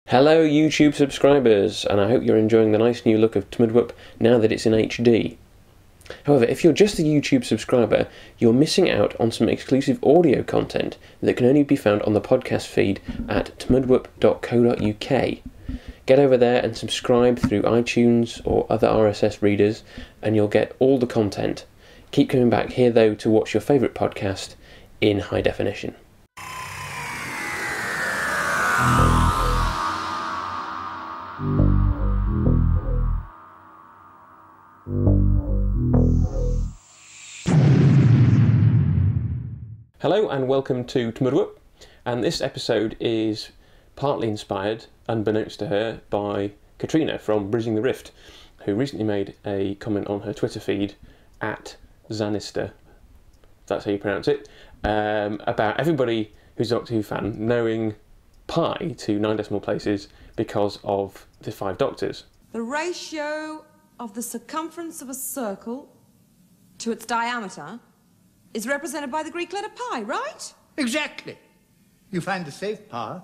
Hello YouTube subscribers, and I hope you're enjoying the nice new look of TMDWP now that it's in HD. However, if you're just a YouTube subscriber, you're missing out on some exclusive audio content that can only be found on the podcast feed at tmdwp.co.uk. Get over there and subscribe through iTunes or other RSS readers and you'll get all the content. Keep coming back here though to watch your favourite podcast in high definition. Hello and welcome to TMDWP, and this episode is partly inspired, unbeknownst to her, by Katrina from Bridging the Rift, who recently made a comment on her Twitter feed at Zanister, if that's how you pronounce it, about everybody who's a Doctor Who fan knowing pi to 9 decimal places because of the 5 Doctors. The ratio of the circumference of a circle to its diameter is represented by the Greek letter pi, right? Exactly. You find the safe path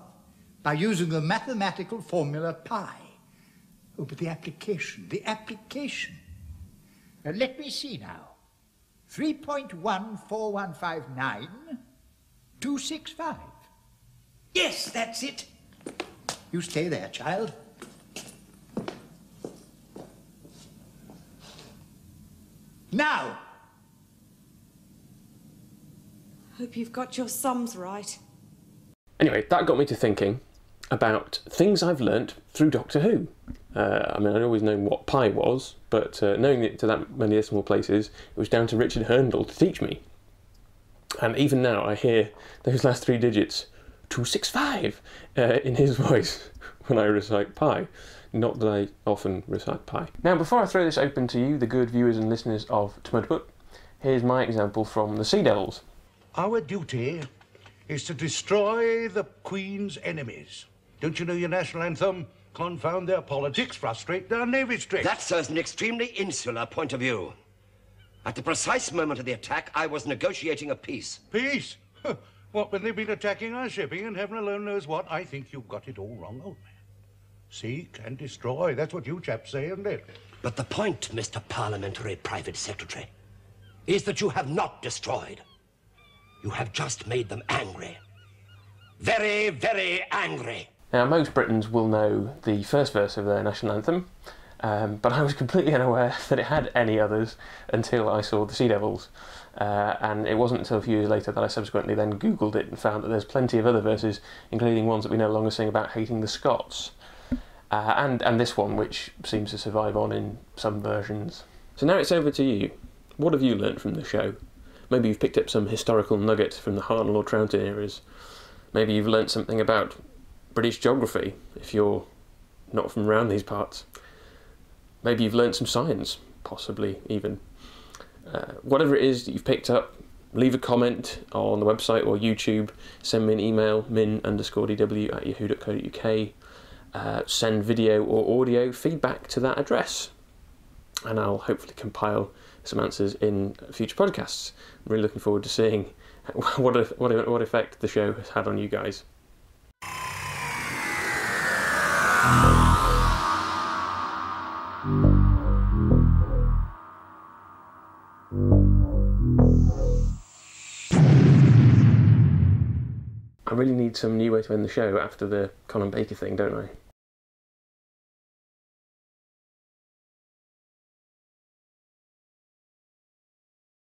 by using the mathematical formula pi. Oh, but the application. Now, let me see now. 3.14159,265. Yes, that's it. You stay there, child. Now! Hope you've got your sums right. Anyway, that got me to thinking about things I've learnt through Doctor Who. I mean, I'd always known what pi was, but knowing it to that many decimal places, it was down to Richard Herndl to teach me. And even now, I hear those last 3 digits, 265, in his voice when I recite pi. Not that I often recite pi. Now, before I throw this open to you, the good viewers and listeners of TMDWP, here's my example from the Sea Devils. Our duty is to destroy the Queen's enemies. Don't you know your national anthem? Confound their politics, frustrate their navy strength. That serves an extremely insular point of view. At the precise moment of the attack, I was negotiating a peace. Peace? What, when they've been attacking our shipping and heaven alone knows what? I think you've got it all wrong, old man. Seek and destroy, that's what you chaps say, isn't it? But the point, Mr. Parliamentary Private Secretary, is that you have not destroyed. You have just made them angry. Very, very angry. Now, most Britons will know the first verse of their national anthem, but I was completely unaware that it had any others until I saw the Sea Devils. And it wasn't until a few years later that I subsequently then Googled it and found that there's plenty of other verses, including ones that we no longer sing about hating the Scots. And this one, which seems to survive on in some versions. So now it's over to you. What have you learnt from the show? Maybe you've picked up some historical nugget from the Hartnell or Troughton eras. Maybe you've learnt something about British geography, if you're not from around these parts. Maybe you've learnt some science, possibly even. Whatever it is that you've picked up, leave a comment on the website or YouTube, send me an email, min_dw@yahoo.co.uk, send video or audio feedback to that address, and I'll hopefully compile some answers in future podcasts. I'm really looking forward to seeing what effect the show has had on you guys. I really need some new way to end the show after the Colin Baker thing, don't I?